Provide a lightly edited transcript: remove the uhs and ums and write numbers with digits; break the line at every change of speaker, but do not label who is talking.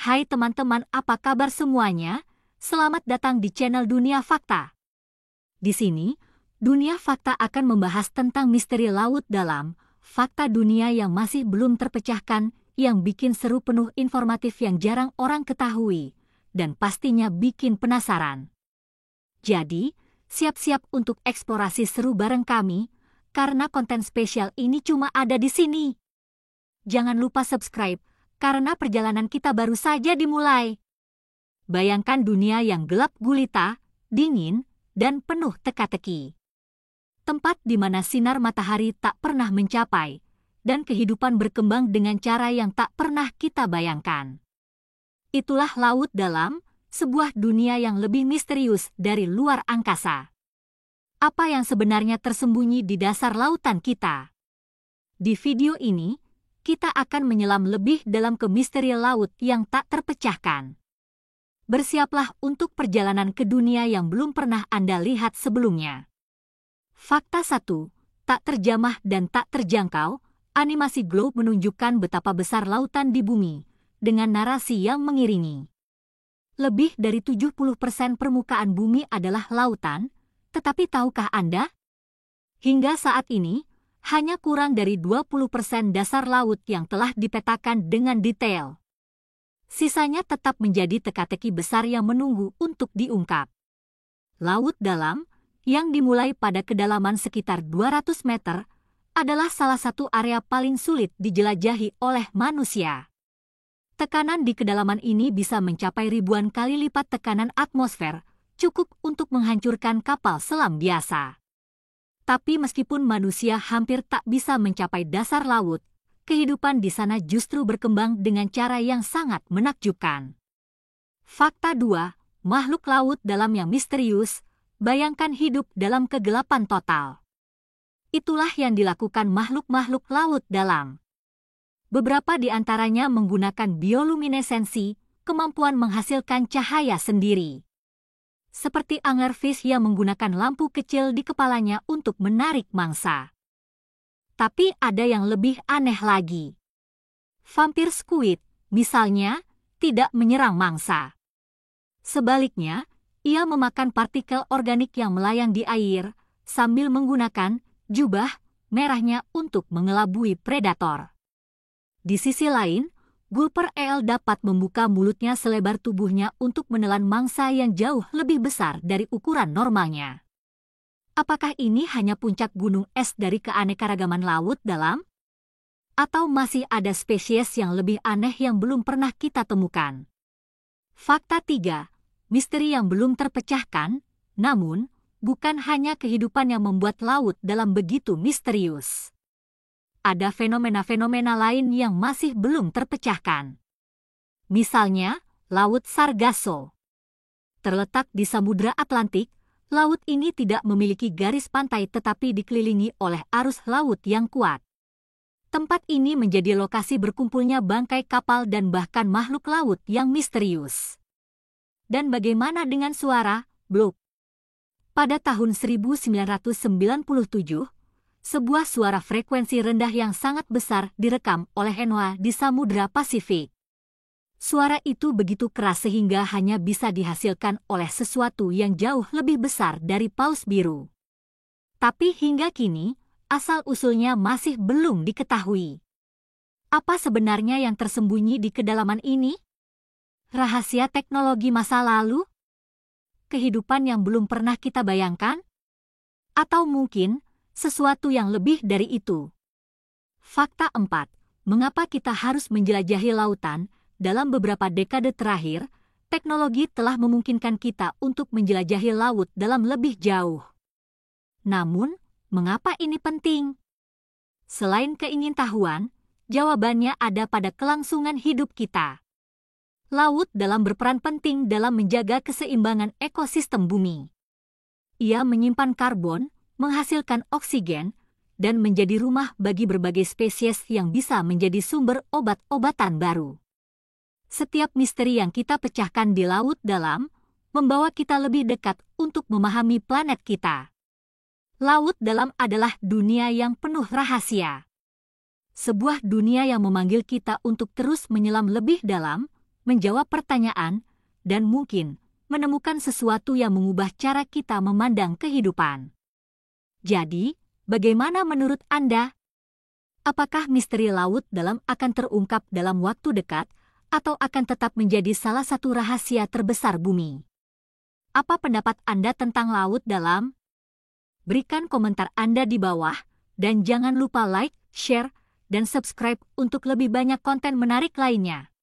Hai teman-teman, apa kabar semuanya? Selamat datang di channel Dunia Fakta. Di sini, Dunia Fakta akan membahas tentang misteri laut dalam, fakta dunia yang masih belum terpecahkan, yang bikin seru, penuh informatif yang jarang orang ketahui, dan pastinya bikin penasaran. Jadi, siap-siap untuk eksplorasi seru bareng kami, karena konten spesial ini cuma ada di sini. Jangan lupa subscribe, karena perjalanan kita baru saja dimulai. Bayangkan dunia yang gelap gulita, dingin, dan penuh teka-teki. Tempat di mana sinar matahari tak pernah mencapai, dan kehidupan berkembang dengan cara yang tak pernah kita bayangkan. Itulah laut dalam, sebuah dunia yang lebih misterius dari luar angkasa. Apa yang sebenarnya tersembunyi di dasar lautan kita? Di video ini, kita akan menyelam lebih dalam ke misteri laut yang tak terpecahkan. Bersiaplah untuk perjalanan ke dunia yang belum pernah Anda lihat sebelumnya. Fakta 1. Tak terjamah dan tak terjangkau, animasi Globe menunjukkan betapa besar lautan di bumi, dengan narasi yang mengiringi. Lebih dari 70% permukaan bumi adalah lautan, tetapi tahukah Anda? Hingga saat ini, hanya kurang dari 20% dasar laut yang telah dipetakan dengan detail. Sisanya tetap menjadi teka-teki besar yang menunggu untuk diungkap. Laut dalam, yang dimulai pada kedalaman sekitar 200 meter, adalah salah satu area paling sulit dijelajahi oleh manusia. Tekanan di kedalaman ini bisa mencapai ribuan kali lipat tekanan atmosfer, cukup untuk menghancurkan kapal selam biasa. Tapi meskipun manusia hampir tak bisa mencapai dasar laut, kehidupan di sana justru berkembang dengan cara yang sangat menakjubkan. Fakta 2. Makhluk laut dalam yang misterius, bayangkan hidup dalam kegelapan total. Itulah yang dilakukan makhluk-makhluk laut dalam. Beberapa di antaranya menggunakan bioluminesensi, kemampuan menghasilkan cahaya sendiri. Seperti anglerfish yang menggunakan lampu kecil di kepalanya untuk menarik mangsa. Tapi ada yang lebih aneh lagi. Vampir squid, misalnya, tidak menyerang mangsa. Sebaliknya, ia memakan partikel organik yang melayang di air, sambil menggunakan jubah merahnya untuk mengelabui predator. Di sisi lain, gulper eel dapat membuka mulutnya selebar tubuhnya untuk menelan mangsa yang jauh lebih besar dari ukuran normalnya. Apakah ini hanya puncak gunung es dari keanekaragaman laut dalam? Atau masih ada spesies yang lebih aneh yang belum pernah kita temukan? Fakta 3. Misteri yang belum terpecahkan, namun, bukan hanya kehidupan yang membuat laut dalam begitu misterius. Ada fenomena-fenomena lain yang masih belum terpecahkan. Misalnya, Laut Sargasso. Terletak di Samudra Atlantik, laut ini tidak memiliki garis pantai tetapi dikelilingi oleh arus laut yang kuat. Tempat ini menjadi lokasi berkumpulnya bangkai kapal dan bahkan makhluk laut yang misterius. Dan bagaimana dengan suara, blub? Pada tahun 1997, sebuah suara frekuensi rendah yang sangat besar direkam oleh NOAA di Samudra Pasifik. Suara itu begitu keras sehingga hanya bisa dihasilkan oleh sesuatu yang jauh lebih besar dari paus biru. Tapi hingga kini, asal-usulnya masih belum diketahui. Apa sebenarnya yang tersembunyi di kedalaman ini? Rahasia teknologi masa lalu? Kehidupan yang belum pernah kita bayangkan? Atau mungkin sesuatu yang lebih dari itu? Fakta 4. Mengapa kita harus menjelajahi lautan? Dalam beberapa dekade terakhir, teknologi telah memungkinkan kita untuk menjelajahi laut dalam lebih jauh. Namun, mengapa ini penting? Selain keingintahuan, jawabannya ada pada kelangsungan hidup kita. Laut dalam berperan penting dalam menjaga keseimbangan ekosistem bumi. Ia menyimpan karbon, menghasilkan oksigen, dan menjadi rumah bagi berbagai spesies yang bisa menjadi sumber obat-obatan baru. Setiap misteri yang kita pecahkan di laut dalam, membawa kita lebih dekat untuk memahami planet kita. Laut dalam adalah dunia yang penuh rahasia. Sebuah dunia yang memanggil kita untuk terus menyelam lebih dalam, menjawab pertanyaan, dan mungkin menemukan sesuatu yang mengubah cara kita memandang kehidupan. Jadi, bagaimana menurut Anda? Apakah misteri laut dalam akan terungkap dalam waktu dekat, atau akan tetap menjadi salah satu rahasia terbesar bumi? Apa pendapat Anda tentang laut dalam? Berikan komentar Anda di bawah, dan jangan lupa like, share, dan subscribe untuk lebih banyak konten menarik lainnya.